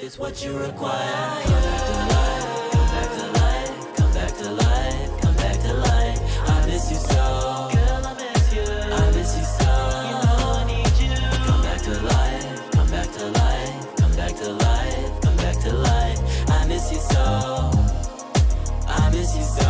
It's what you require. Come back to life, come back to life, come back to life, come back to life. I miss you so. Girl, I miss you. I miss you so. You know I need you. Come back to life, come back to life, come back to life, come back to life. I miss you so. I miss you so.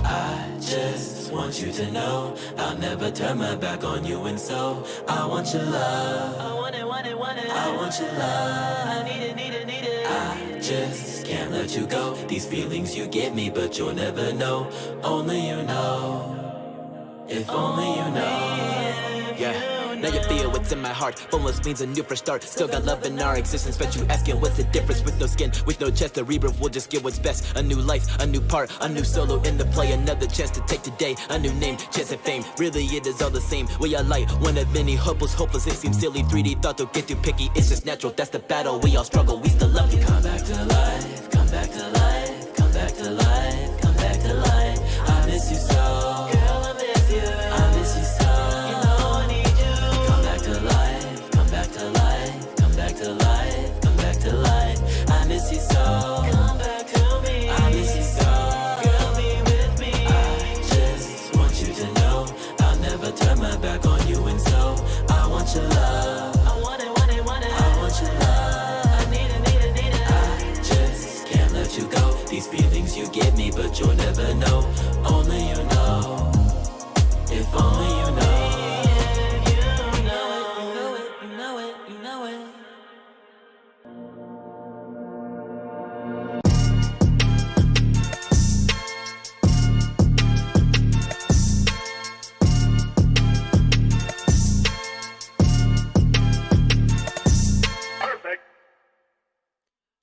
I just want you to know I'll never turn my back on you, and so I want your love. I want it, want it, want it. I want your love. I need it, need it, need it. I just can't let you go. These feelings you give me, but you'll never know. Only you know. If only you know. Yeah. Now you feel what's in my heart. Boneless means a new fresh start. Still got love in our existence, but you asking what's the difference? With no skin, with no chest, the rebirth will just get what's best. A new life, a new part, a new solo in the play. Another chance to take today, a new name, chance and fame. Really it is all the same. We are light, one of many. Hopeless, it seems silly. 3D thought don't get too picky. It's just natural, that's the battle. We all struggle, we still love you. Come back to life, come back to life, come back to life, come back to life. I miss you so. Girl, I miss you. I miss you so. You know I need you. Come back to life, come back to life, come back to life, come back to life. I miss you so. Come back to me. I miss you so. Girl, be with me. I just want you to know I'll never turn my back on you, and so I want your love. I want it, want it, want it. I want your love. I need it, need it, need it. I just can't let you go. These feelings you give me, but you'll never know. Only you know. If only you know. You know it, you know it, you know it, you know it.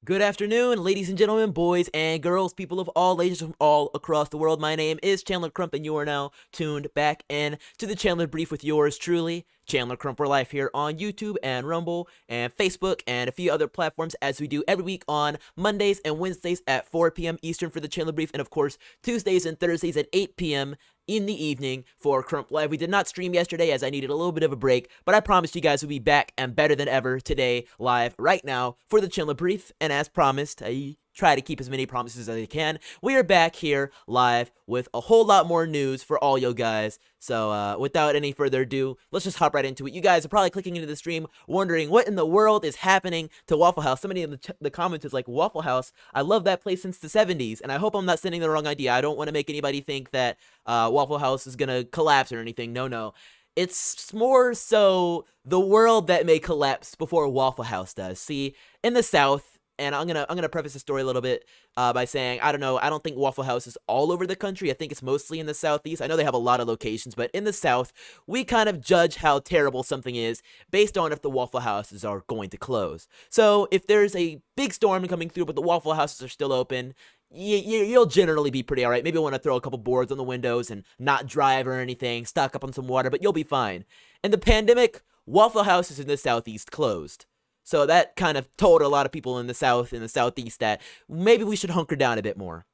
Good afternoon, ladies and gentlemen, boys and girls, people of all ages from all across the world. My name is Chandler Crump, and you are now tuned back in to the Chandler Brief with yours truly, Chandler Crump for Life, here on YouTube and Rumble and Facebook and a few other platforms, as we do every week on Mondays and Wednesdays at 4 p.m. Eastern for the Chandler Brief, and of course Tuesdays and Thursdays at 8 p.m. in the evening for Crump Live. We did not stream yesterday as I needed a little bit of a break, but I promised you guys we'd be back and better than ever today, live, right now, for the Chandler Brief. And as promised, I try to keep as many promises as I can. We are back here live with a whole lot more news for all you guys. So without any further ado, let's just hop right into it. You guys are probably clicking into the stream wondering what in the world is happening to Waffle House. Somebody in the comments is like, Waffle House, I love that place since the 70s. And I hope I'm not sending the wrong idea. I don't want to make anybody think that Waffle House is going to collapse or anything. No. It's more so the world that may collapse before Waffle House does. See, in the South, and I'm gonna preface the story a little bit by saying, I don't think Waffle House is all over the country. I think it's mostly in the Southeast. I know they have a lot of locations, but in the South, we kind of judge how terrible something is based on if the Waffle Houses are going to close. So if there's a big storm coming through, but the Waffle Houses are still open, you'll generally be pretty alright. Maybe want to throw a couple boards on the windows and not drive or anything, stock up on some water, but you'll be fine. In the pandemic, Waffle Houses in the Southeast closed. So that kind of told a lot of people in the South and the Southeast that maybe we should hunker down a bit more.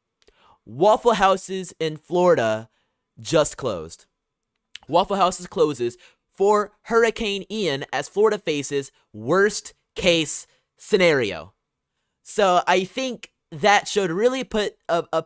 Waffle Houses in Florida just closed. Waffle Houses closes for Hurricane Ian as Florida faces worst case scenario. So I think that should really put a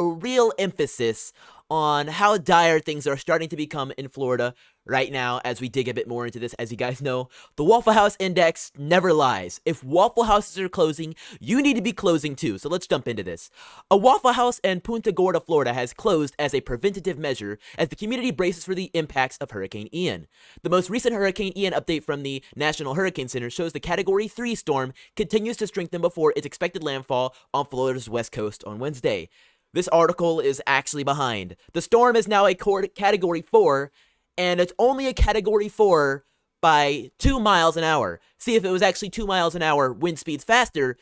real emphasis on how dire things are starting to become in Florida right now as we dig a bit more into this. As you guys know, the Waffle House Index never lies. If Waffle Houses are closing, you need to be closing too. So let's jump into this. A Waffle House in Punta Gorda, Florida has closed as a preventative measure as the community braces for the impacts of Hurricane Ian. The most recent Hurricane Ian update from the National Hurricane Center shows the Category 3 storm continues to strengthen before its expected landfall on Florida's west coast on Wednesday. This article is actually behind. The storm is now a Category 4, and it's only a Category 4 by 2 miles an hour. See, if it was actually 2 miles an hour wind speeds faster,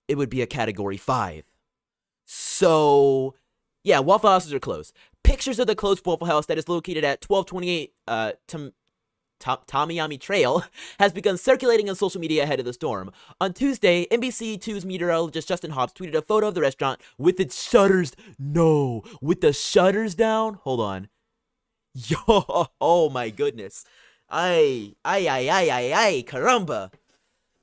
it would be a Category 5. So, yeah, Waffle Houses are closed. Pictures of the closed Waffle House that is located at 1228 Tamiyami Trail has begun circulating on social media ahead of the storm. On Tuesday, NBC2's meteorologist Justin Hobbs tweeted a photo of the restaurant with its shutters. No, with the shutters down? Hold on. Yo, oh my goodness. Ay, caramba.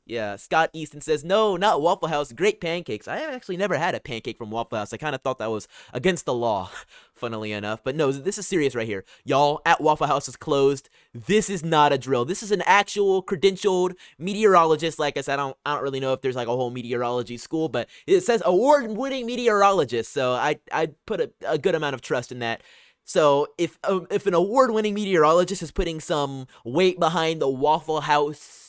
Yeah, Scott Easton says, no, not Waffle House, great pancakes. I have actually never had a pancake from Waffle House. I kind of thought that was against the law, funnily enough. But no, this is serious right here. Y'all, at Waffle House is closed. This is not a drill. This is an actual credentialed meteorologist. Like I said, I don't really know if there's like a whole meteorology school, but it says award-winning meteorologist. So I put a good amount of trust in that. So if an award-winning meteorologist is putting some weight behind the Waffle House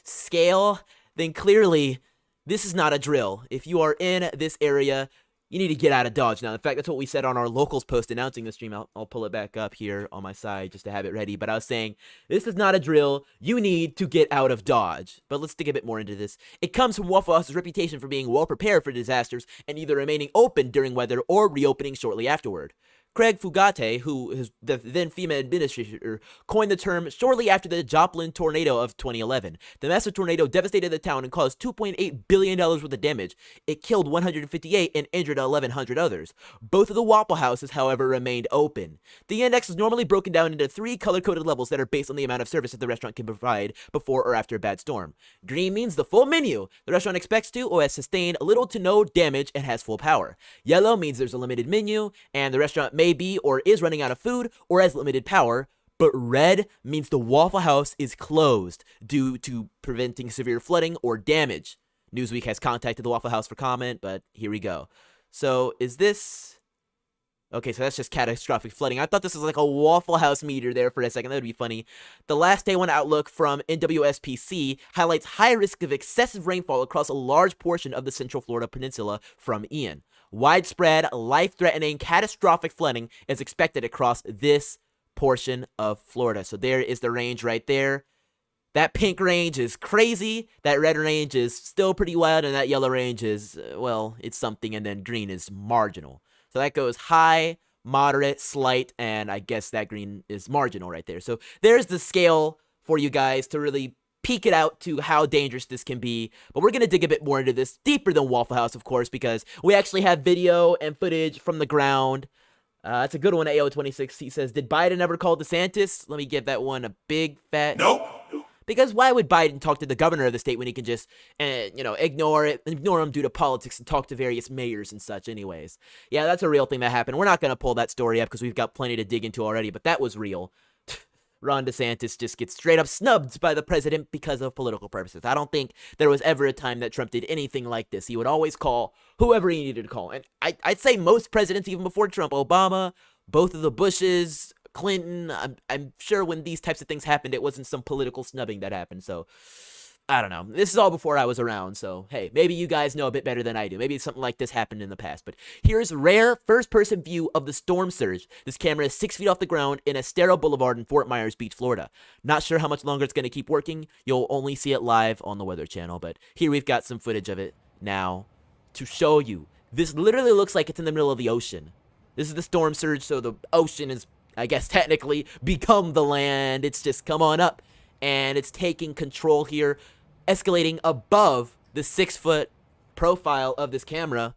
scale, then clearly this is not a drill. If you are in this area, you need to get out of Dodge. Now, in fact, that's what we said on our locals post announcing the stream. I'll pull it back up here on my side just to have it ready. But I was saying, this is not a drill. You need to get out of Dodge. But let's dig a bit more into this. It comes from Waffle House's reputation for being well prepared for disasters and either remaining open during weather or reopening shortly afterward. Craig Fugate, who is the then FEMA administrator, coined the term shortly after the Joplin tornado of 2011. The massive tornado devastated the town and caused $2.8 billion worth of damage. It killed 158 and injured 1,100 others. Both of the Waffle Houses, however, remained open. The index is normally broken down into 3 color-coded levels that are based on the amount of service that the restaurant can provide before or after a bad storm. Green means the full menu the restaurant expects to or has sustained little to no damage and has full power. Yellow means there's a limited menu and the restaurant may be or is running out of food or has limited power, but red means the Waffle House is closed due to preventing severe flooding or damage. Newsweek has contacted the Waffle House for comment, but here we go. So is this... Okay, so that's just catastrophic flooding. I thought this was like a Waffle House meter there for a second. That would be funny. The last day one outlook from NWSPC highlights high risk of excessive rainfall across a large portion of the Central Florida Peninsula from Ian. Widespread, life-threatening, catastrophic flooding is expected across this portion of Florida. So there is the range right there. That pink range is crazy. That red range is still pretty wild. And that yellow range is, well, it's something. And then green is marginal. So that goes high, moderate, slight, and I guess that green is marginal right there. So there's the scale for you guys to really peek it out to how dangerous this can be. But we're going to dig a bit more into this, deeper than Waffle House, of course, because we actually have video and footage from the ground. It's a good one, AO26. He says, did Biden ever call DeSantis? Let me give that one a big fat... Nope. Because why would Biden talk to the governor of the state when he can just, ignore him due to politics and talk to various mayors and such anyways? Yeah, that's a real thing that happened. We're not going to pull that story up because we've got plenty to dig into already, but that was real. Ron DeSantis just gets straight up snubbed by the president because of political purposes. I don't think there was ever a time that Trump did anything like this. He would always call whoever he needed to call. And I'd say most presidents, even before Trump, Obama, both of the Bushes, Clinton, I'm sure when these types of things happened, it wasn't some political snubbing that happened. So, I don't know. This is all before I was around. So, hey, maybe you guys know a bit better than I do. Maybe something like this happened in the past. But here's rare first-person view of the storm surge. This camera is 6 feet off the ground in Estero Boulevard in Fort Myers Beach, Florida. Not sure how much longer it's going to keep working. You'll only see it live on the Weather Channel. But here we've got some footage of it now to show you. This literally looks like it's in the middle of the ocean. This is the storm surge, so the ocean is, I guess, technically become the land. It's just come on up, and it's taking control here, escalating above the 6-foot profile of this camera.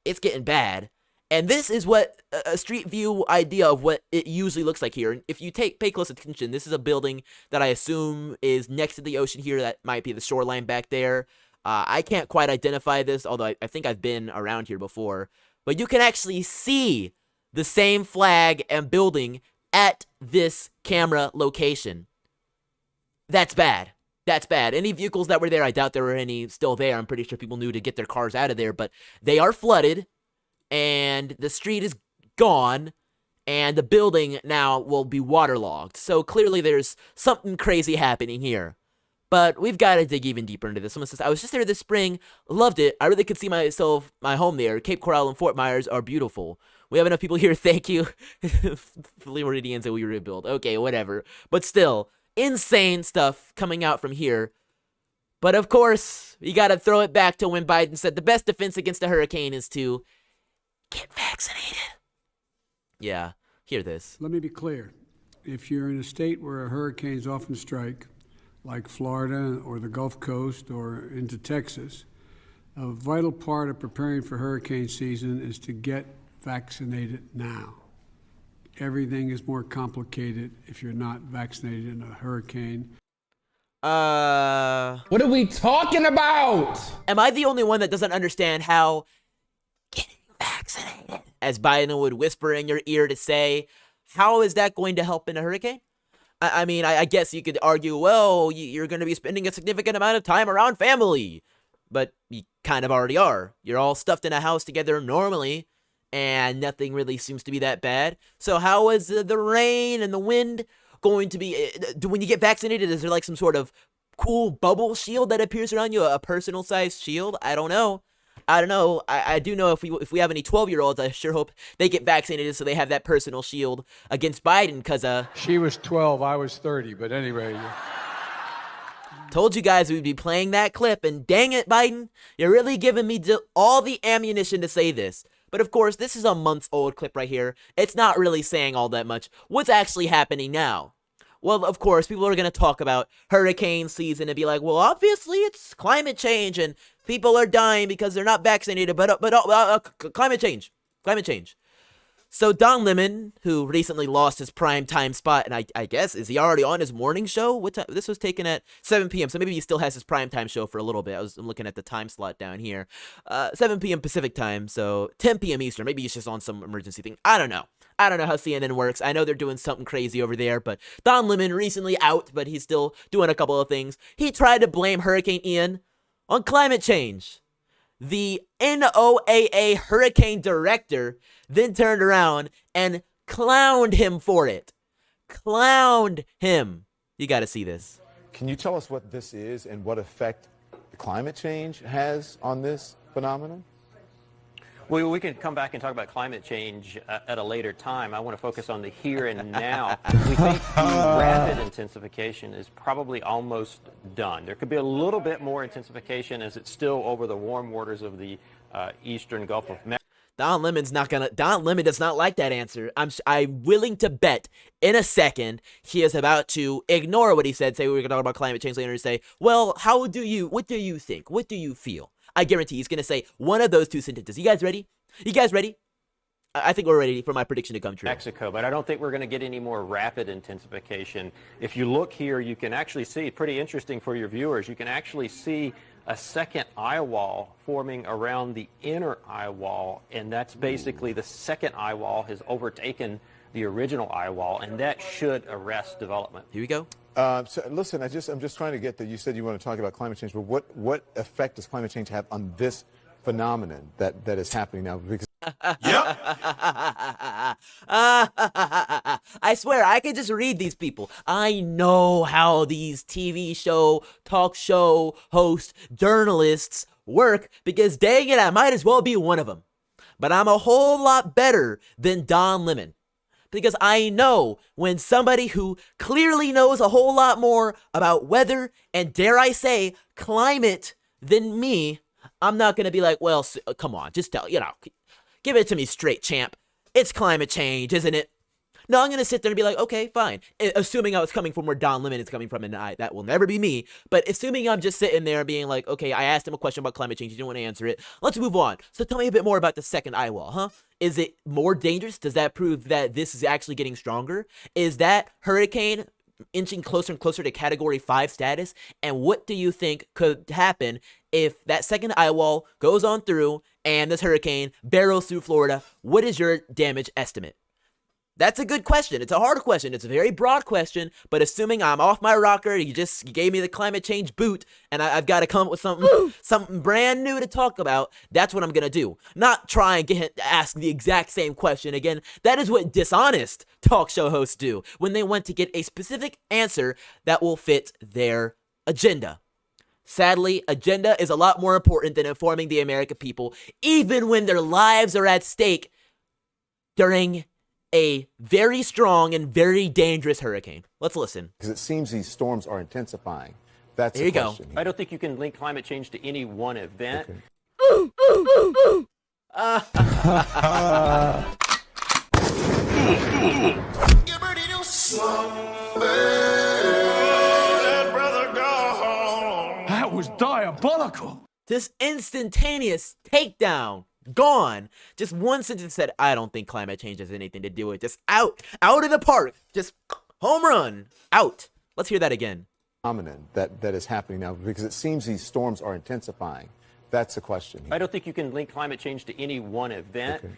It's getting bad. And this is what a street view idea of what it usually looks like here. And if you pay close attention, this is a building that I assume is next to the ocean here. That might be the shoreline back there. I can't quite identify this, although I think I've been around here before. But you can actually see the same flag and building at this camera location. That's bad. That's bad. Any vehicles that were there, I doubt there were any still there. I'm pretty sure people knew to get their cars out of there, but they are flooded, and the street is gone, and the building now will be waterlogged. So clearly there's something crazy happening here. But we've got to dig even deeper into this. Someone says, I was just there this spring, loved it. I really could see my home there. Cape Coral and Fort Myers are beautiful. We have enough people here, thank you. Floridians that we rebuild. Okay, whatever. But still, insane stuff coming out from here. But of course, you got to throw it back to when Biden said the best defense against a hurricane is to get vaccinated. Yeah, hear this. Let me be clear. If you're in a state where hurricanes often strike, like Florida or the Gulf Coast or into Texas, a vital part of preparing for hurricane season is to get vaccinated now. Everything is more complicated if you're not vaccinated in a hurricane. What are we talking about? Am I the only one that doesn't understand how getting vaccinated, as Biden would whisper in your ear to say, how is that going to help in a hurricane? I mean, I guess you could argue, well, you're going to be spending a significant amount of time around family. But you kind of already are. You're all stuffed in a house together normally, and nothing really seems to be that bad. So how is the rain and the wind going to be... when you get vaccinated, is there like some sort of cool bubble shield that appears around you? A personal-sized shield? I don't know. I do know if we have any 12-year-olds, I sure hope they get vaccinated so they have that personal shield against Biden, because She was 12, I was 30, but anyway. told you guys we'd be playing that clip, and dang it, Biden, you're really giving me all the ammunition to say this. But of course, this is a months-old clip right here. It's not really saying all that much. What's actually happening now? Well, of course, people are going to talk about hurricane season and be like, well, obviously it's climate change and people are dying because they're not vaccinated, but climate change. So Don Lemon, who recently lost his prime time spot, and I guess, is he already on his morning show? What time? This was taken at 7 p.m., so maybe he still has his prime time show for a little bit. I'm looking at the time slot down here. 7 p.m. Pacific time, so 10 p.m. Eastern. Maybe he's just on some emergency thing. I don't know how CNN works. I know they're doing something crazy over there, but Don Lemon recently out, but he's still doing a couple of things. He tried to blame Hurricane Ian on climate change. The NOAA hurricane director then turned around and clowned him for it. Clowned him. You got to see this. Can you tell us what this is and what effect climate change has on this phenomenon? Well, we can come back and talk about climate change at a later time. I want to focus on the here and now. We think the rapid intensification is probably almost done. There could be a little bit more intensification as it's still over the warm waters of the eastern Gulf of Mexico. Don Lemon does not like that answer. I'm willing to bet in a second he is about to ignore what he said, say we're going to talk about climate change later, and say, well, what do you think? What do you feel? I guarantee he's going to say one of those two sentences. You guys ready? I think we're ready for my prediction to come true. Mexico, but I don't think we're going to get any more rapid intensification. If you look here, you can actually see, pretty interesting for your viewers, you can actually see a second eye wall forming around the inner eye wall, and that's basically the second eye wall has overtaken the original eye wall, and that should arrest development. Here we go. So listen, I'm just trying to get that. You said you want to talk about climate change, but what effect does climate change have on this phenomenon that is happening now? Because I swear, I can just read these people. I know how these TV show, talk show hosts, journalists work, because dang it, I might as well be one of them. But I'm a whole lot better than Don Lemon, because I know when somebody who clearly knows a whole lot more about weather and, dare I say, climate than me, I'm not going to be like, well, come on, just give it to me straight, champ. It's climate change, isn't it? No, I'm going to sit there and be like, okay, fine. Assuming I was coming from where Don Lemon is coming from, and that will never be me. But assuming I'm just sitting there being like, okay, I asked him a question about climate change. He didn't want to answer it. Let's move on. So tell me a bit more about the second eye wall, huh? Is it more dangerous? Does that prove that this is actually getting stronger? Is that hurricane inching closer and closer to Category 5 status? And what do you think could happen if that second eye wall goes on through and this hurricane barrels through Florida? What is your damage estimate? That's a good question. It's a hard question. It's a very broad question, but assuming I'm off my rocker, you gave me the climate change boot, and I've got to come up with something brand new to talk about, that's what I'm going to do. Not try and ask the exact same question again. That is what dishonest talk show hosts do when they want to get a specific answer that will fit their agenda. Sadly, agenda is a lot more important than informing the American people, even when their lives are at stake during a very strong and very dangerous hurricane. Let's listen. it seems these storms are intensifying. That's there you the go. question. I don't think you can link climate change to any one event. That was diabolical. This instantaneous takedown, gone. Just one sentence said, I don't think climate change has anything to do with it. Just out of the park. Just home run, out. Let's hear that again. phenomenon that is happening now? Because it seems these storms are intensifying. That's the question here. I don't think you can link climate change to any one event. Okay.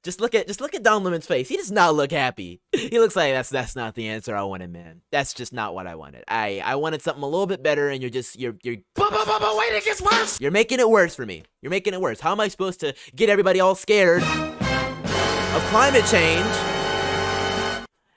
Just look at Don Lemon's face. He does not look happy. He looks like that's not the answer I wanted, man. That's just not what I wanted. I wanted something a little bit better, and you're wait, it gets worse. You're making it worse for me. You're making it worse. How am I supposed to get everybody all scared of climate change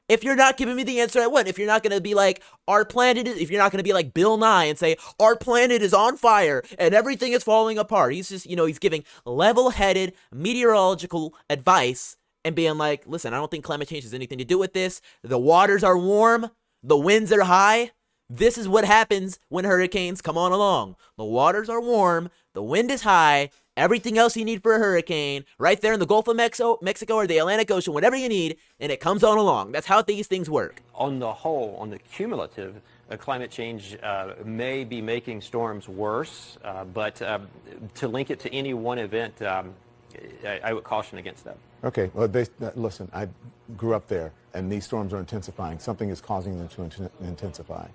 if you're not giving me the answer I want? If you're not going to be like, if you're not going to be like Bill Nye and say, our planet is on fire and everything is falling apart. He's just, he's giving level-headed meteorological advice and being like, listen, I don't think climate change has anything to do with this. The waters are warm. The winds are high. This is what happens when hurricanes come on along. The waters are warm. The wind is high. Everything else you need for a hurricane, right there in the Gulf of Mexico or the Atlantic Ocean, whatever you need, and it comes on along. That's how these things work. On the whole, on the cumulative, climate change may be making storms worse, but to link it to any one event, I would caution against that. Okay, well, listen, I grew up there, and these storms are intensifying. Something is causing them to intensify.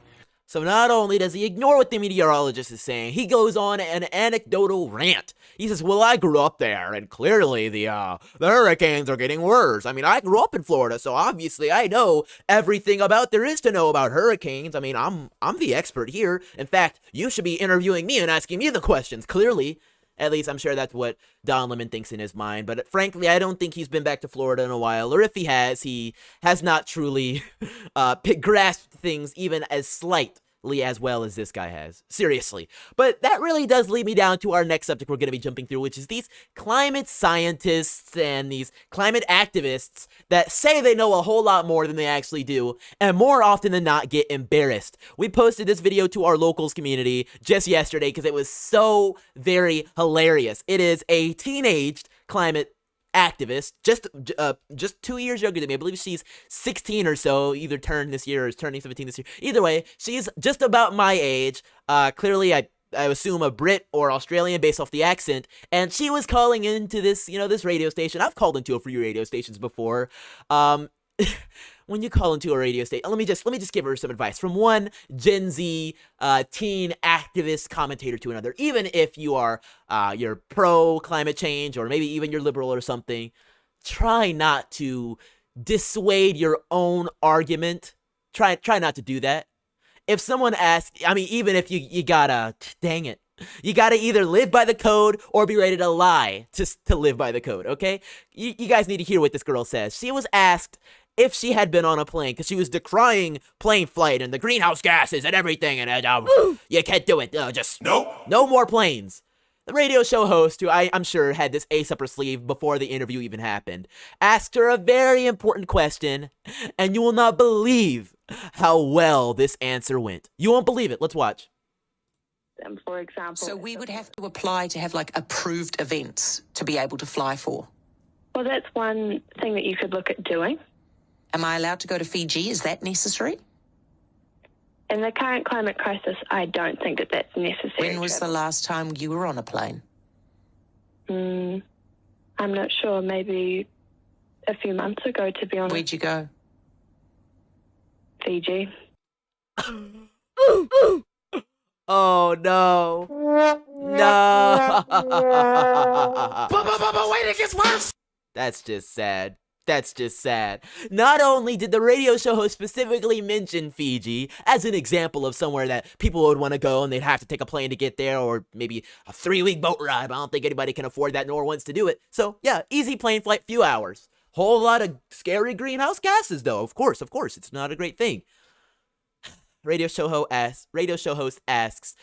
So not only does he ignore what the meteorologist is saying, he goes on an anecdotal rant. He says, well, I grew up there, and clearly the hurricanes are getting worse. I mean, I grew up in Florida, so obviously I know everything about there is to know about hurricanes. I mean, I'm the expert here. In fact, you should be interviewing me and asking me the questions, clearly. At least I'm sure that's what Don Lemon thinks in his mind. But frankly, I don't think he's been back to Florida in a while. Or if he has not truly grasped things even as slightly as well as this guy has. Seriously. But that really does lead me down to our next subject we're going to be jumping through, which is these climate scientists and these climate activists that say they know a whole lot more than they actually do, and more often than not get embarrassed. We posted this video to our locals community just yesterday because it was so very hilarious. It is a teenaged climate activist, just 2 years younger than me. I believe she's 16 or so, either turned this year or is turning 17 this year. Either way, she's just about my age. Clearly, I assume a Brit or Australian based off the accent, and she was calling into this, this radio station. I've called into a few radio stations before. When you call into a radio station, let me just give her some advice from one Gen Z teen activist commentator to another. Even if you're pro climate change, or maybe even you're liberal or something, try not to dissuade your own argument. Try not to do that. If someone asks, even if you gotta, dang it, you gotta either live by the code or be ready to lie to live by the code. Okay, you guys need to hear what this girl says. She was asked if she had been on a plane, because she was decrying plane flight and the greenhouse gases and everything, and you can't do it. No more planes. The radio show host, who I'm sure had this ace up her sleeve before the interview even happened, asked her a very important question, and you will not believe how well this answer went. You won't believe it. Let's watch. For example, so we would have to apply to have approved events to be able to fly for. Well, that's one thing that you could look at doing. Am I allowed to go to Fiji? Is that necessary? In the current climate crisis, I don't think that that's necessary. When was the last time you were on a plane? I'm not sure. Maybe a few months ago, to be honest. Where'd you go? Fiji. Oh, no. No. Wait, it gets worse. That's just sad. That's just sad. Not only did the radio show host specifically mention Fiji as an example of somewhere that people would want to go and they'd have to take a plane to get there, or maybe a 3-week boat ride. But I don't think anybody can afford that nor wants to do it. So yeah, easy plane flight, few hours. Whole lot of scary greenhouse gases though. Of course, it's not a great thing. Radio show host asks,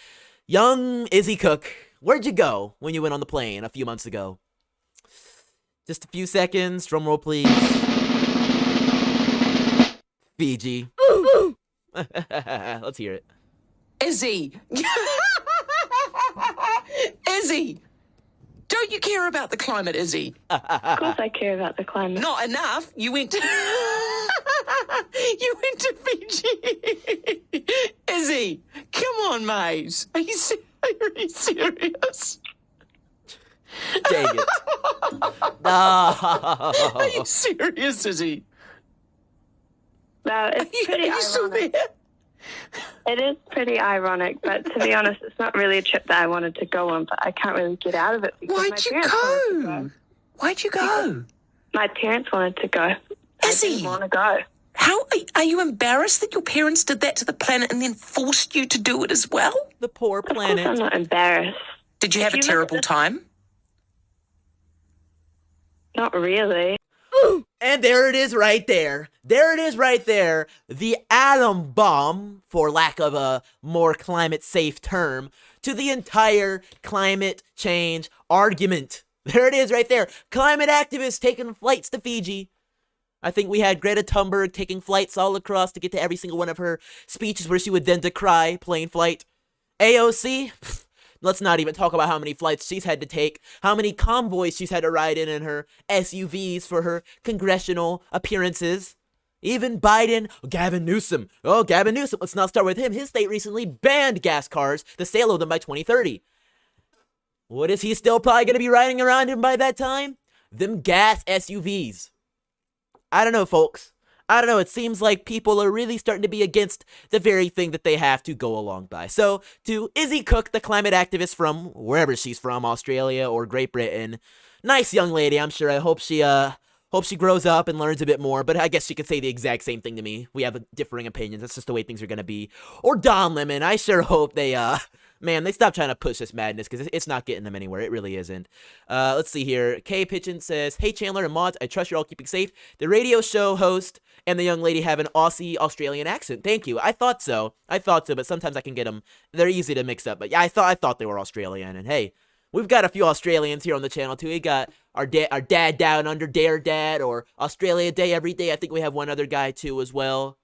young Izzy Cook, where'd you go when you went on the plane a few months ago? Just a few seconds. Drum roll, please. Fiji. Let's hear it. Izzy! Izzy! Don't you care about the climate, Izzy? Of course I care about the climate. Not enough. You went to... You went to Fiji. Izzy, come on, mate. Are you serious? Dang it. No. Are you serious, Izzy? Well, it's pretty Are you still ironic. there? It is pretty ironic, but to be honest, it's not really a trip that I wanted to go on, but I can't really get out of it because my Why'd you parents wanted to go? Why'd you go? My parents wanted to go. I Izzy! didn't want to go. How are you embarrassed that your parents did that to the planet and then forced you to do it as well? The poor Of course planet. I'm not embarrassed. Did you have a you look at terrible this- time? Not really. And there it is right there. There it is right there. The atom bomb, for lack of a more climate safe term, to the entire climate change argument. There it is right there. Climate activists taking flights to Fiji. I think we had Greta Thunberg taking flights all across to get to every single one of her speeches where she would then decry plane flight. AOC? Let's not even talk about how many flights she's had to take, how many convoys she's had to ride in her SUVs for her congressional appearances. Even Biden, Gavin Newsom. Oh, Gavin Newsom. Let's not start with him. His state recently banned gas cars, the sale of them by 2030. What is he still probably going to be riding around in by that time? Them gas SUVs. I don't know, folks. I don't know. It seems like people are really starting to be against the very thing that they have to go along by. So, to Izzy Cook, the climate activist from wherever she's from, Australia or Great Britain, nice young lady. I'm sure. I hope she grows up and learns a bit more. But I guess she could say the exact same thing to me. We have differing opinions. That's just the way things are gonna be. Or Don Lemon. I sure hope they they stop trying to push this madness because it's not getting them anywhere. It really isn't. Let's see here. Kay Pitchin says, "Hey Chandler and mods, I trust you're all keeping safe. The radio show host and the young lady have an Aussie Australian accent. Thank you. I thought so, but sometimes I can get them. They're easy to mix up. But yeah, I thought they were Australian. And hey, we've got a few Australians here on the channel too. We got our dad down under Dare Dad or Australia Day every day. I think we have one other guy too as well.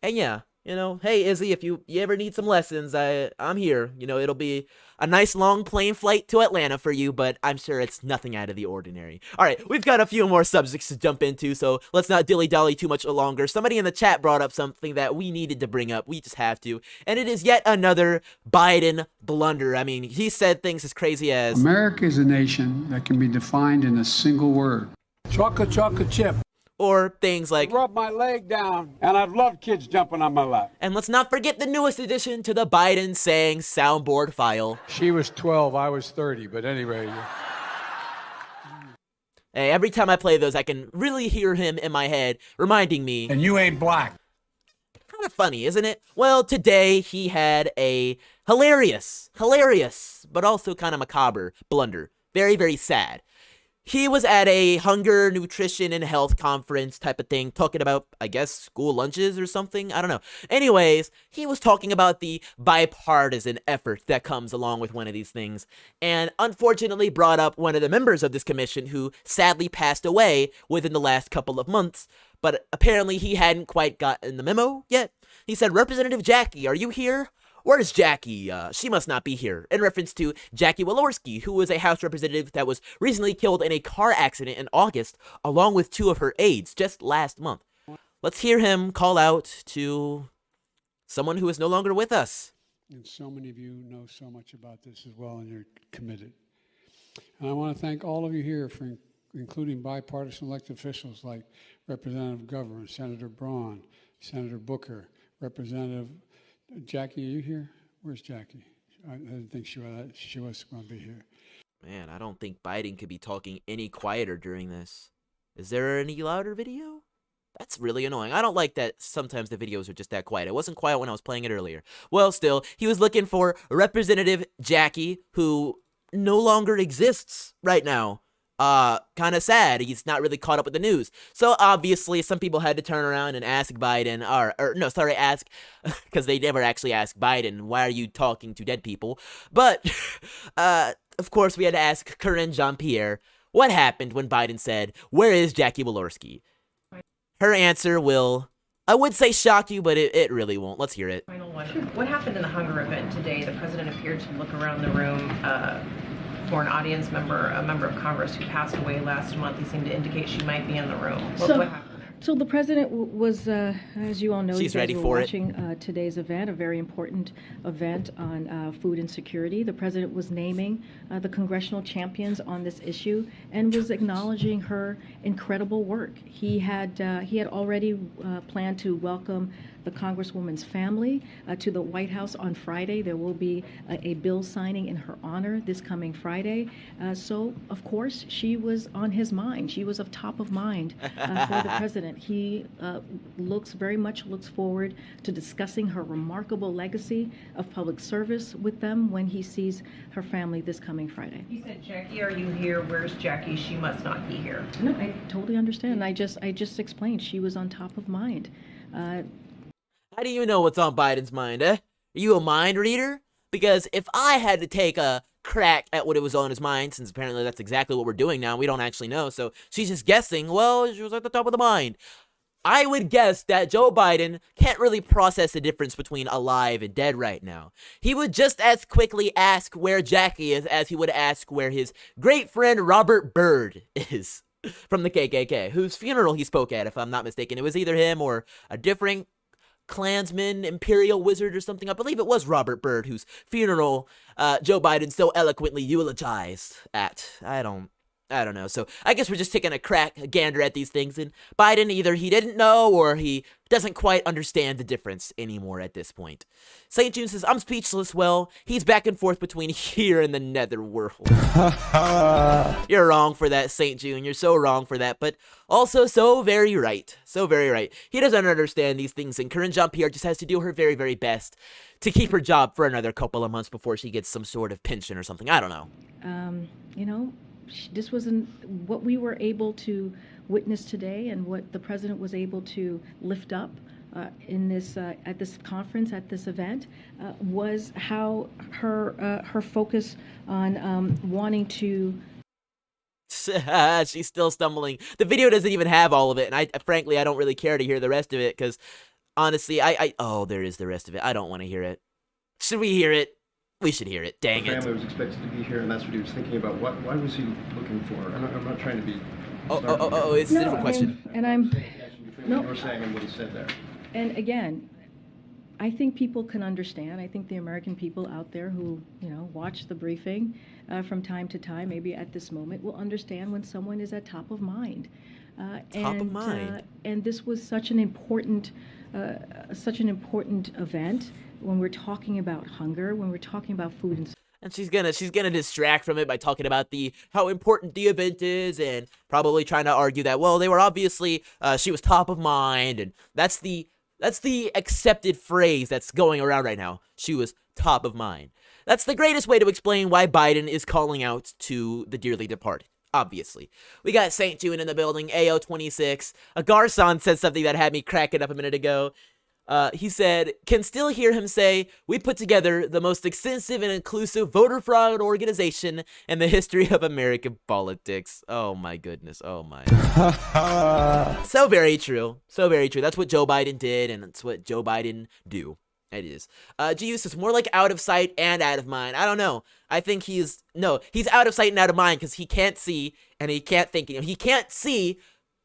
And yeah, hey Izzy, if you ever need some lessons, I'm here. It'll be a nice long plane flight to Atlanta for you, but I'm sure it's nothing out of the ordinary. All right, we've got a few more subjects to jump into, so let's not dilly-dally too much longer. Somebody in the chat brought up something that we needed to bring up. We just have to, and it is yet another Biden blunder. I mean, he said things as crazy as, America is a nation that can be defined in a single word. Chocolate, chocolate chip. or things like, Rub my leg down, and I've loved kids jumping on my lap. and let's not forget the newest addition to the Biden saying soundboard file. She was 12, I was 30, but anyway. Hey, every time I play those, I can really hear him in my head, reminding me, And you ain't black. kind of funny, isn't it? Well, today he had a hilarious, but also kind of macabre blunder. Very, very sad. He was at a hunger, nutrition, and health conference type of thing, talking about, I guess, school lunches or something. I don't know. Anyways, he was talking about the bipartisan effort that comes along with one of these things, and unfortunately brought up one of the members of this commission who sadly passed away within the last couple of months, but apparently he hadn't quite gotten the memo yet. He said, "Representative Jackie, are you here? Where's Jackie? She must not be here," in reference to Jackie Walorski, who was a House representative that was recently killed in a car accident in August, along with 2 of her aides just last month. Let's hear him call out to someone who is no longer with us. And so many of you know so much about this as well, and you're committed. And I want to thank all of you here for including bipartisan elected officials like Representative Governor, Senator Braun, Senator Booker, Representative Jackie. Are you here? Where's Jackie? I didn't think she was going to be here. Man, I don't think Biden could be talking any quieter during this. Is there any louder video? That's really annoying. I don't like that sometimes the videos are just that quiet. It wasn't quiet when I was playing it earlier. Well, still, he was looking for Representative Jackie, who no longer exists right now. Kind of sad. He's not really caught up with the news. So obviously, some people had to turn around and ask Biden, ask, because they never actually asked Biden, why are you talking to dead people? But, of course, we had to ask Karine Jean-Pierre, what happened when Biden said, "Where is Jackie Walorski?" Her answer will, I would say, shock you, but it really won't. Let's hear it. Final one. What happened in the hunger event today? The president appeared to look around the room for an audience member, a member of Congress who passed away last month. He seemed to indicate she might be in the room. What happened there? So the president was, as you all know, She's you guys ready were for it. watching today's event, a very important event on food insecurity. The president was naming the congressional champions on this issue and was acknowledging her incredible work. He had already planned to welcome the Congresswoman's family to the White House on Friday. There will be a bill signing in her honor this coming Friday. So, of course, she was on his mind. She was of top of mind for the president. He very much looks forward to discussing her remarkable legacy of public service with them when he sees her family this coming Friday. You said, Jackie, are you here? Where's Jackie? She must not be here. No, I totally understand. I just explained she was on top of mind. How do you know what's on Biden's mind, eh? Are you a mind reader? Because if I had to take a crack at what it was on his mind, since apparently that's exactly what we're doing now, we don't actually know, so she's just guessing, well, she was at the top of the mind. I would guess that Joe Biden can't really process the difference between alive and dead right now. He would just as quickly ask where Jackie is as he would ask where his great friend Robert Byrd is from the KKK, whose funeral he spoke at, if I'm not mistaken. It was either him or a different Klansman, Imperial Wizard or something. I believe it was Robert Byrd whose funeral Joe Biden so eloquently eulogized at. I don't know. So I guess we're just taking a gander at these things, and Biden, either he didn't know or he doesn't quite understand the difference anymore at this point. St. June says, I'm speechless. Well, he's back and forth between here and the netherworld. You're wrong for that, St. June. You're so wrong for that, but also so very right. So very right. He doesn't understand these things, and Karine Jean-Pierre just has to do her very, very best to keep her job for another couple of months before she gets some sort of pension or something. I don't know. This wasn't what we were able to witness today, and what the president was able to lift up in this at this conference, at this event, was how her focus on wanting to. She's still stumbling. The video doesn't even have all of it, and I frankly don't really care to hear the rest of it, because honestly, oh, there is the rest of it. I don't want to hear it. Should we hear it? We should hear it. Dang it. The family was expected to be here, and that's what he was thinking about. Why was he looking for? I'm not trying to be. It's a different question. And I'm. Between what you were saying and what he said there. And again, I think people can understand. I think the American people out there who, watch the briefing from time to time, maybe at this moment, will understand when someone is at top of mind. Top of mind. And this was such an important event when we're talking about hunger, when we're talking about food and she's gonna distract from it by talking about how important the event is, and probably trying to argue that, well, they were obviously she was top of mind, and that's the accepted phrase that's going around right now. She was top of mind. That's the greatest way to explain why Biden is calling out to the dearly departed. Obviously. We got St. June in the building, AO26. Garcon said something that had me cracking up a minute ago. He said, can still hear him say, we put together the most extensive and inclusive voter fraud organization in the history of American politics. Oh my goodness. Oh my. So very true. So very true. That's what Joe Biden did, and that's what Joe Biden do. It is. Gius is more like out of sight and out of mind. I don't know. I think he's out of sight and out of mind because he can't see and he can't think. He can't see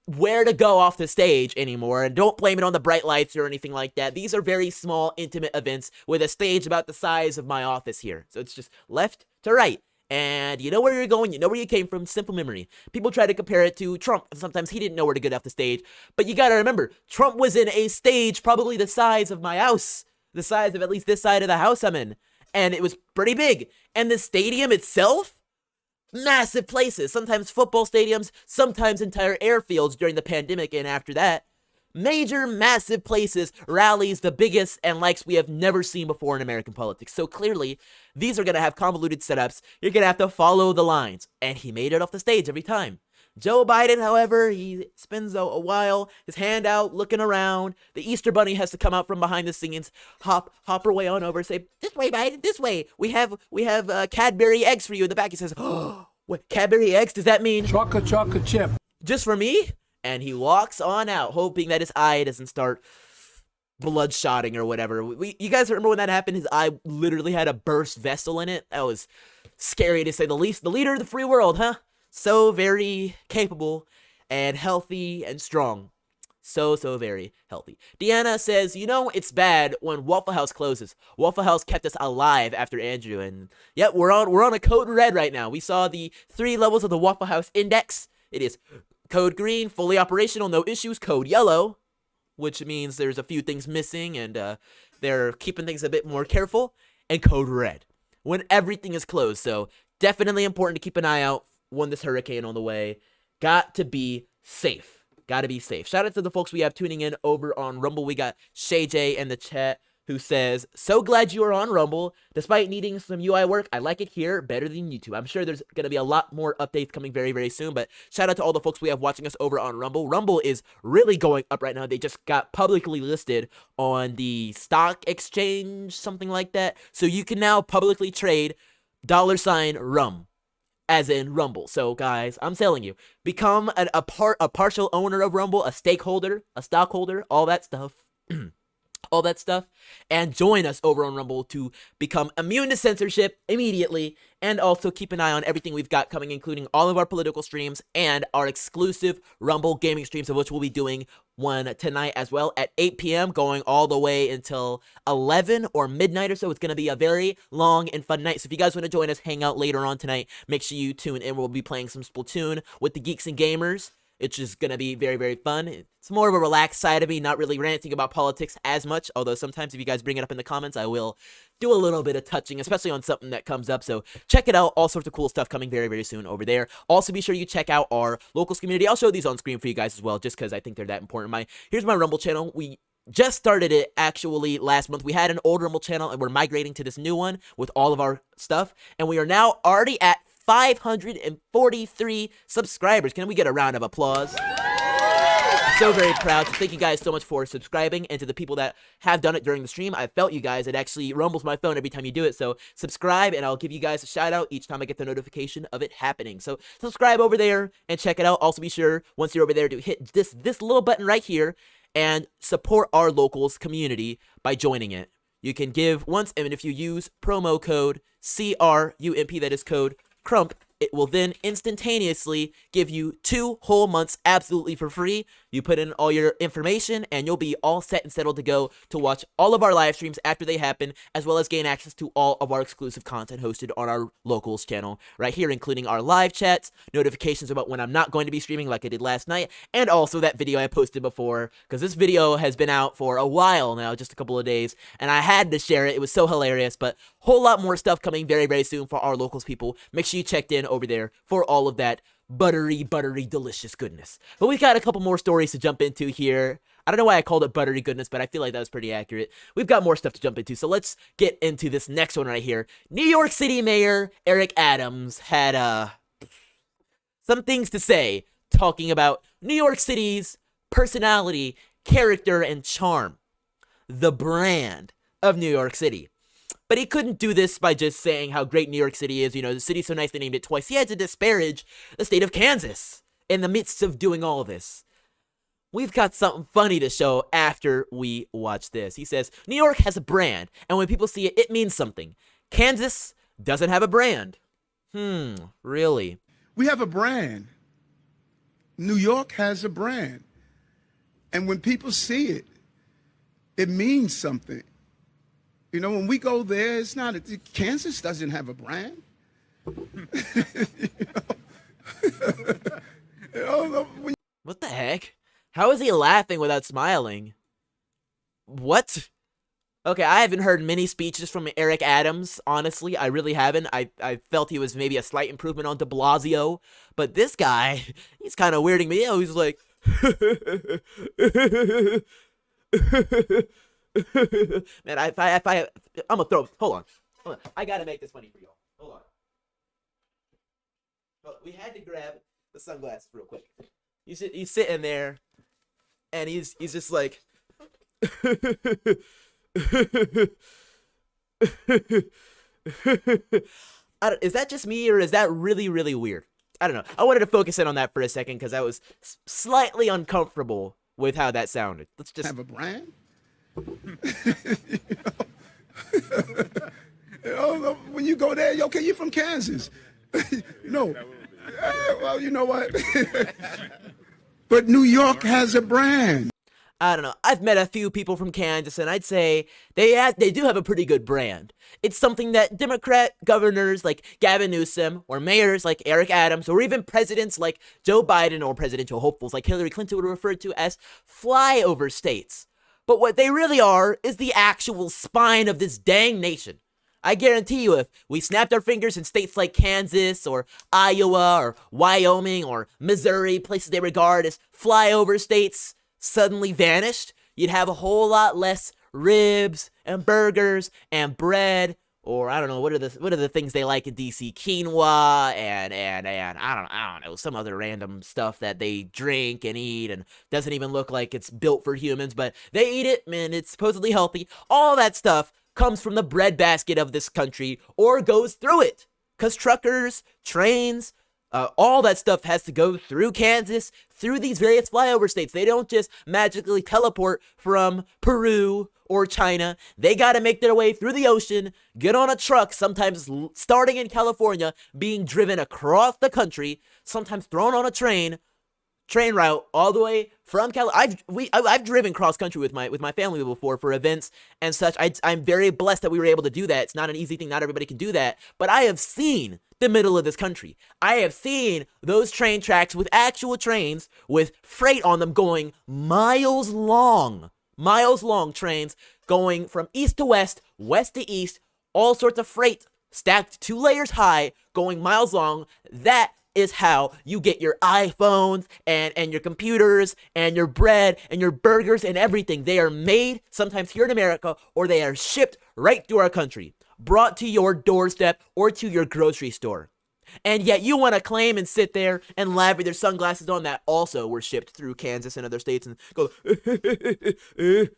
where to go off the stage anymore, and don't blame it on the bright lights or anything like that. These are very small, intimate events with a stage about the size of my office here. So it's just left to right. And you know where you're going, you know where you came from, simple memory. People try to compare it to Trump. Sometimes he didn't know where to get off the stage. But you gotta remember, Trump was in a stage probably the size of my house. The size of at least this side of the house I'm in. And it was pretty big. And the stadium itself? Massive places, sometimes football stadiums, sometimes entire airfields during the pandemic and after that. Major, massive places, rallies, the biggest and likes we have never seen before in American politics. So clearly, these are going to have convoluted setups. You're going to have to follow the lines. And he made it off the stage every time. Joe Biden, however, he spends a while, his hand out, looking around. The Easter Bunny has to come out from behind the scenes, hop her way on over, say, this way, Biden, this way. We have Cadbury eggs for you in the back. He says, oh, what, Cadbury eggs? Does that mean chocolate chip? Just for me? And he walks on out, hoping that his eye doesn't start bloodshotting or whatever. You guys remember when that happened? His eye literally had a burst vessel in it. That was scary to say the least. The leader of the free world, huh? So very capable and healthy and strong. So very healthy. Deanna says, you know, it's bad when Waffle House closes. Waffle House kept us alive after Andrew, and yep, we're on a code red right now. We saw the 3 levels of the Waffle House index. It is code green, fully operational, no issues. Code yellow, which means there's a few things missing, and they're keeping things a bit more careful. And code red, when everything is closed. So definitely important to keep an eye out when this hurricane on the way. Got to be safe. Gotta be safe. Shout out to the folks we have tuning in over on Rumble. We got Shay J in the chat who says, so glad you are on Rumble. Despite needing some UI work, I like it here better than YouTube. I'm sure there's going to be a lot more updates coming very, very soon, but shout out to all the folks we have watching us over on Rumble. Rumble is really going up right now. They just got publicly listed on the stock exchange, something like that. So you can now publicly trade $RUM. As in Rumble. So guys, I'm telling you, become a partial owner of Rumble, a stakeholder, a stockholder, all that stuff. All that stuff, and join us over on Rumble to become immune to censorship immediately, and also keep an eye on everything we've got coming, including all of our political streams and our exclusive Rumble gaming streams, of which we'll be doing one tonight as well at 8 p.m. going all the way until 11 or midnight or so. It's going to be a very long and fun night, so if you guys want to join us, hang out later on tonight, make sure you tune in. We'll be playing some Splatoon with the Geeks and Gamers. It's just going to be very, very fun. It's more of a relaxed side of me, not really ranting about politics as much, although sometimes if you guys bring it up in the comments, I will do a little bit of touching, especially on something that comes up. So check it out. All sorts of cool stuff coming very, very soon over there. Also, be sure you check out our locals community. I'll show these on screen for you guys as well, just because I think they're that important. Here's my Rumble channel. We just started it actually last month. We had an old Rumble channel, and we're migrating to this new one with all of our stuff, and we are now already at 543 subscribers. Can we get a round of applause? So very proud. So thank you guys so much for subscribing, and to the people that have done it during the stream, I felt you guys. It actually rumbles my phone every time you do it. So subscribe, and I'll give you guys a shout out each time I get the notification of it happening. So subscribe over there and check it out. Also be sure, once you're over there, to hit this little button right here and support our locals community by joining it. You can give once, and if you use promo code CRUMP, that is code Crump, it will then instantaneously give you 2 whole months absolutely for free. You put in all your information and you'll be all set and settled to go to watch all of our live streams after they happen, as well as gain access to all of our exclusive content hosted on our locals channel right here, including our live chats, notifications about when I'm not going to be streaming like I did last night, and also that video I posted before, because this video has been out for a while now, just a couple of days, and I had to share it. It was so hilarious, but whole lot more stuff coming very, very soon for our locals people. Make sure you checked in over there for all of that buttery, delicious goodness. But we've got a couple more stories to jump into here. I don't know why I called it buttery goodness, but I feel like that was pretty accurate. We've got more stuff to jump into, so let's get into this next one right here. New York City Mayor Eric Adams had some things to say, talking about New York City's personality, character, and charm. The brand of New York City. But he couldn't do this by just saying how great New York City is. You know, the city's so nice they named it twice. He had to disparage the state of Kansas in the midst of doing all this. We've got something funny to show after we watch this. He says, New York has a brand, and when people see it, it means something. Kansas doesn't have a brand. Really? We have a brand. New York has a brand. And when people see it, it means something. You know, when we go there, it's not, Kansas doesn't have a brand. What the heck? How is he laughing without smiling? What? Okay, I haven't heard many speeches from Eric Adams, honestly. I really haven't. I felt he was maybe a slight improvement on de Blasio. But this guy, he's kind of weirding me out. He's like... Man, I'm gonna throw. Hold on. I gotta make this funny for y'all. Hold on. We had to grab the sunglasses real quick. He's sitting there, and he's just like. Is that just me, or is that really, really weird? I don't know. I wanted to focus in on that for a second because I was slightly uncomfortable with how that sounded. Let's just have a brand. When you go there, okay, you're from Kansas. No. Well, you know what? But New York has a brand. I don't know. I've met a few people from Kansas, and I'd say they do have a pretty good brand. It's something that Democrat governors like Gavin Newsom, or mayors like Eric Adams, or even presidents like Joe Biden, or presidential hopefuls like Hillary Clinton would refer to as flyover states. But what they really are is the actual spine of this dang nation. I guarantee you, if we snapped our fingers in states like Kansas or Iowa or Wyoming or Missouri, places they regard as flyover states, suddenly vanished, you'd have a whole lot less ribs and burgers and bread, or I don't know, what are the things they like in DC? Quinoa and I don't know, some other random stuff that they drink and eat and doesn't even look like it's built for humans, but they eat it, man. It's supposedly healthy. All that stuff comes from the breadbasket of this country or goes through it. Because truckers, trains, all that stuff has to go through Kansas, through these various flyover states. They don't just magically teleport from Peru or China. They got to make their way through the ocean, get on a truck, sometimes starting in California, being driven across the country, sometimes thrown on a train route all the way from I've driven cross country with my family before for events and such. I'm very blessed that we were able to do that. It's not an easy thing. Not everybody can do that. But I have seen the middle of this country. I have seen those train tracks with actual trains with freight on them going miles long trains going from east to west, west to east, all sorts of freight stacked 2 layers high, going miles long. That is how you get your iPhones and your computers and your bread and your burgers and everything. They are made sometimes here in America, or they are shipped right through our country, brought to your doorstep or to your grocery store. And yet you want to claim and sit there and laugh with your sunglasses on that also were shipped through Kansas and other states and go, you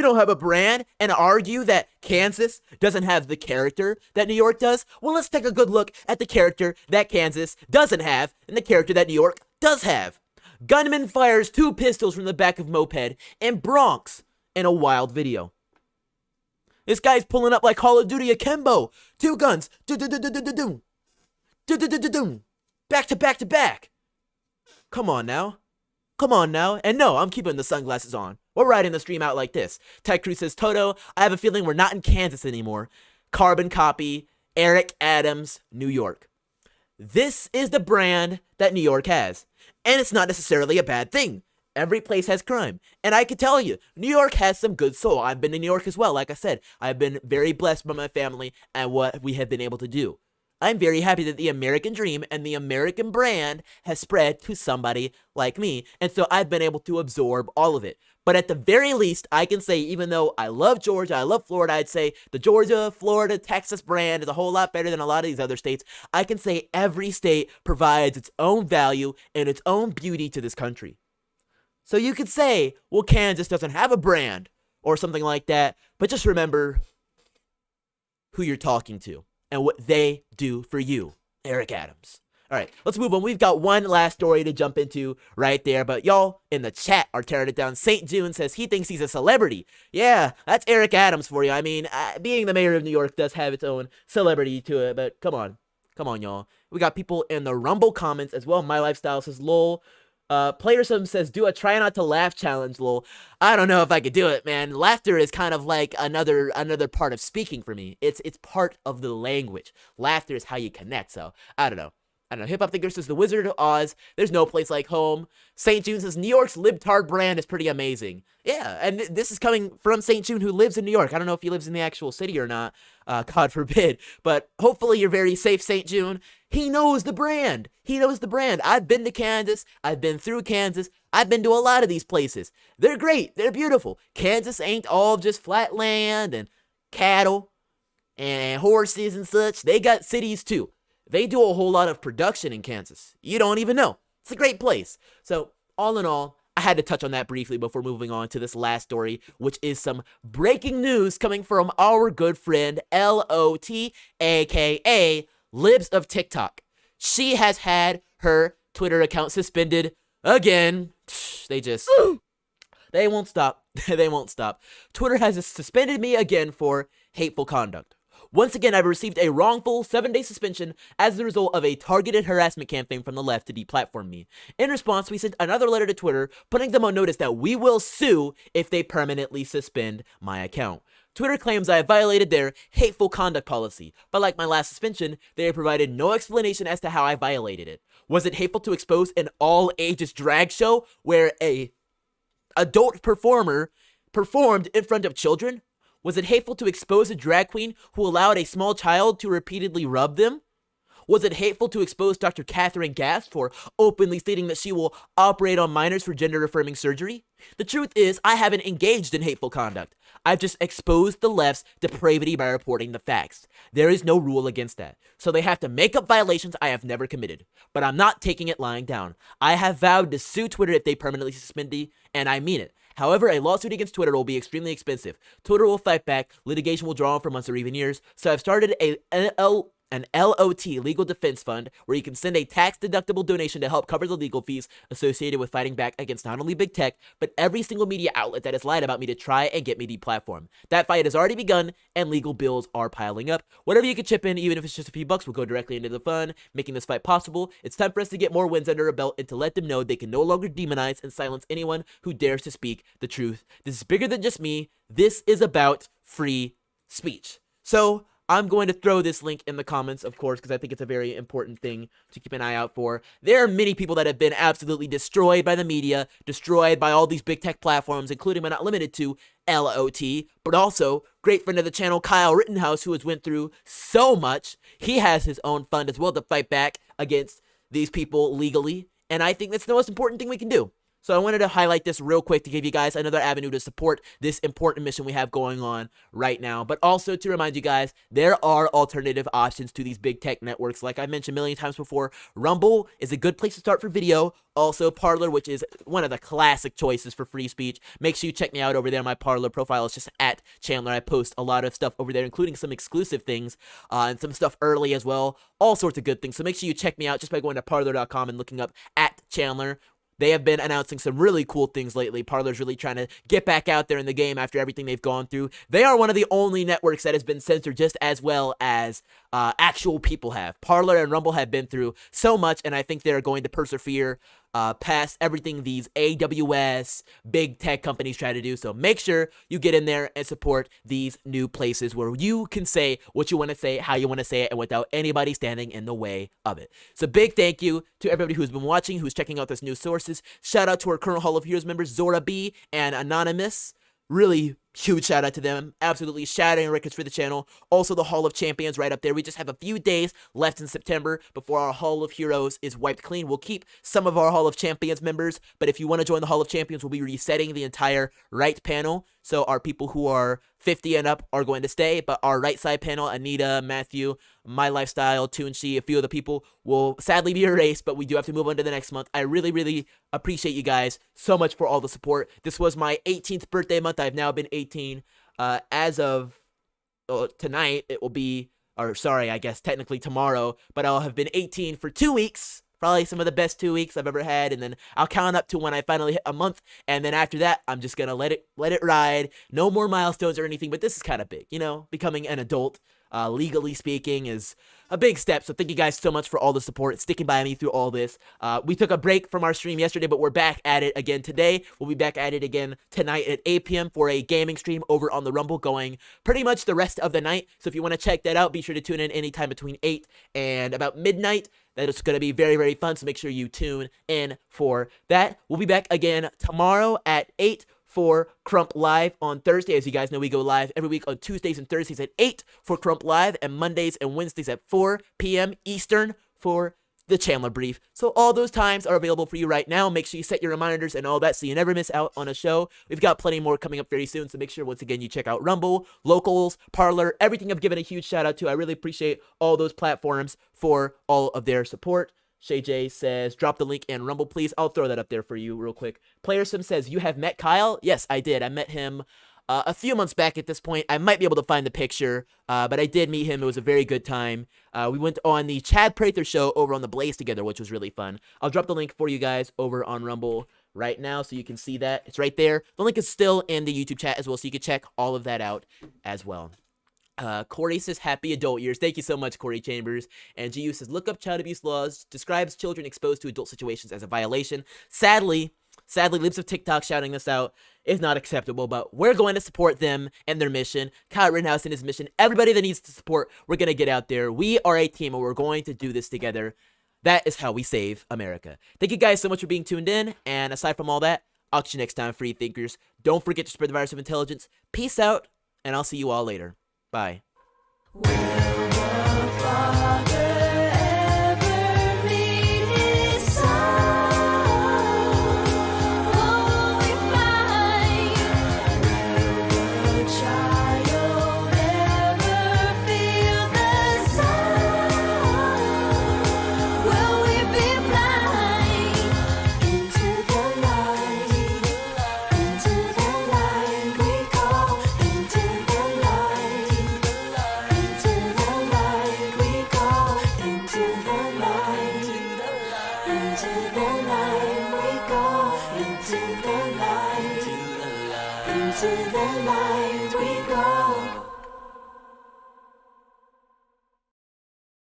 don't have a brand, and argue that Kansas doesn't have the character that New York does? Well, let's take a good look at the character that Kansas doesn't have and the character that New York does have. Gunman fires 2 pistols from the back of moped in Bronx in a wild video. This guy's pulling up like Call of Duty akimbo. 2 guns. Back to back to back. Come on now. And no, I'm keeping the sunglasses on. We're riding the stream out like this. Ted Cruz says, Toto, I have a feeling we're not in Kansas anymore. Carbon copy, Eric Adams, New York. This is the brand that New York has. And it's not necessarily a bad thing. Every place has crime. And I can tell you, New York has some good soul. I've been to New York as well. Like I said, I've been very blessed by my family and what we have been able to do. I'm very happy that the American dream and the American brand has spread to somebody like me. And so I've been able to absorb all of it. But at the very least, I can say, even though I love Georgia, I love Florida, I'd say the Georgia, Florida, Texas brand is a whole lot better than a lot of these other states. I can say every state provides its own value and its own beauty to this country. So you could say, well, Kansas doesn't have a brand or something like that, but just remember who you're talking to and what they do for you. Eric Adams. All right, let's move on. We've got one last story to jump into right there, but y'all in the chat are tearing it down. St. June says he thinks he's a celebrity. Yeah, that's Eric Adams for you. I mean, being the mayor of New York does have its own celebrity to it, but come on, y'all. We got people in the Rumble comments as well. My Lifestyle says, lol. Playersome says, do a try not to laugh challenge, lol. I don't know if I could do it, man. Laughter is kind of like another part of speaking for me. It's part of the language. Laughter is how you connect, so I don't know. Hip Hop Thinker says, The Wizard of Oz, there's no place like home. St. June says, New York's libtard brand is pretty amazing. Yeah, and this is coming from St. June, who lives in New York. I don't know if he lives in the actual city or not, God forbid. But hopefully you're very safe, St. June. He knows the brand. I've been to Kansas. I've been through Kansas. I've been to a lot of these places. They're great. They're beautiful. Kansas ain't all just flat land and cattle and horses and such. They got cities too. They do a whole lot of production in Kansas. You don't even know. It's a great place. So, all in all, I had to touch on that briefly before moving on to this last story, which is some breaking news coming from our good friend LOT, aka Libs of TikTok. She has had her Twitter account suspended again. They won't stop. Twitter has suspended me again for hateful conduct. Once again, I've received a wrongful 7-day suspension as the result of a targeted harassment campaign from the left to deplatform me. In response, we sent another letter to Twitter, putting them on notice that we will sue if they permanently suspend my account. Twitter claims I have violated their hateful conduct policy, but like my last suspension, they have provided no explanation as to how I violated it. Was it hateful to expose an all-ages drag show where a adult performer performed in front of children? Was it hateful to expose a drag queen who allowed a small child to repeatedly rub them? Was it hateful to expose Dr. Catherine Gass for openly stating that she will operate on minors for gender-affirming surgery? The truth is, I haven't engaged in hateful conduct. I've just exposed the left's depravity by reporting the facts. There is no rule against that. So they have to make up violations I have never committed. But I'm not taking it lying down. I have vowed to sue Twitter if they permanently suspend me, and I mean it. However, a lawsuit against Twitter will be extremely expensive. Twitter will fight back, litigation will draw on for months or even years, so I've started an LOT, Legal Defense Fund, where you can send a tax-deductible donation to help cover the legal fees associated with fighting back against not only big tech, but every single media outlet that has lied about me to try and get me deplatformed. That fight has already begun, and legal bills are piling up. Whatever you can chip in, even if it's just a few bucks, will go directly into the fund, making this fight possible. It's time for us to get more wins under our belt and to let them know they can no longer demonize and silence anyone who dares to speak the truth. This is bigger than just me. This is about free speech. So, I'm going to throw this link in the comments, of course, because I think it's a very important thing to keep an eye out for. There are many people that have been absolutely destroyed by the media, destroyed by all these big tech platforms, including but not limited to LOT, but also great friend of the channel, Kyle Rittenhouse, who has went through so much. He has his own fund as well to fight back against these people legally, and I think that's the most important thing we can do. So I wanted to highlight this real quick to give you guys another avenue to support this important mission we have going on right now. But also to remind you guys, there are alternative options to these big tech networks. Like I mentioned a million times before, Rumble is a good place to start for video. Also, Parler, which is one of the classic choices for free speech. Make sure you check me out over there. My Parler profile is just at Chandler. I post a lot of stuff over there, including some exclusive things and some stuff early as well. All sorts of good things. So make sure you check me out just by going to Parler.com and looking up at Chandler. They have been announcing some really cool things lately. Parler's really trying to get back out there in the game after everything they've gone through. They are one of the only networks that has been censored just as well as actual people have. Parler and Rumble have been through so much, and I think they're going to persevere past everything these AWS, big tech companies try to do. So make sure you get in there and support these new places where you can say what you want to say, how you want to say it, and without anybody standing in the way of it. So big thank you to everybody who's been watching, who's checking out this new sources. Shout out to our current Hall of Heroes members, Zora B and Anonymous. Really huge shout out to them. Absolutely shattering records for the channel. Also the Hall of Champions right up there. We just have a few days left in September before our Hall of Heroes is wiped clean. We'll keep some of our Hall of Champions members, but if you want to join the Hall of Champions, we'll be resetting the entire right panel. So our people who are 50 and up are going to stay, but our right side panel, Anita, Matthew, My Lifestyle, Toonshi, a few of the people will sadly be erased, but we do have to move on to the next month. I really, really appreciate you guys so much for all the support. This was my 18th birthday month. I've now been 18. As of tonight, it will be, or sorry, I guess technically tomorrow, but I'll have been 18 for 2 weeks. Probably some of the best 2 weeks I've ever had, and then I'll count up to when I finally hit a month, and then after that, I'm just gonna let it ride. No more milestones or anything, but this is kind of big, you know? Becoming an adult, legally speaking, is a big step, so thank you guys so much for all the support, sticking by me through all this. We took a break from our stream yesterday, but we're back at it again today. We'll be back at it again tonight at 8 p.m. for a gaming stream over on the Rumble, going pretty much the rest of the night. So if you want to check that out, be sure to tune in anytime between 8 and about midnight. That is going to be very, very fun, so make sure you tune in for that. We'll be back again tomorrow at 8 for Crump Live on Thursday. As you guys know, we go live every week on Tuesdays and Thursdays at 8 for Crump Live, and Mondays and Wednesdays at 4 p.m. Eastern for the Chandler Brief. So all those times are available for you right now. Make sure you set your reminders and all that so you never miss out on a show. We've got plenty more coming up very soon, so make sure once again you check out Rumble, Locals, Parler, everything I've given a huge shout out to. I really appreciate all those platforms for all of their support. Shay J says, drop the link in Rumble, please. I'll throw that up there for you real quick. Player Sim says, you have met Kyle? Yes, I did. I met him a few months back at this point. I might be able to find the picture, but I did meet him. It was a very good time. We went on the Chad Prather show over on the Blaze together, which was really fun. I'll drop the link for you guys over on Rumble right now so you can see that. It's right there. The link is still in the YouTube chat as well, so you can check all of that out as well. Corey says happy adult years. Thank you so much, Corey Chambers. And GU says look up child abuse laws, describes children exposed to adult situations as a violation. Sadly, Libs of TikTok shouting this out is not acceptable, but we're going to support them and their mission. Kyle Rittenhouse and his mission. Everybody that needs to support, we're going to get out there. We are a team and we're going to do this together. That is how we save America. Thank you guys so much for being tuned in. And aside from all that, I'll catch you next time, free thinkers. Don't forget to spread the virus of intelligence. Peace out, and I'll see you all later. Bye. We'll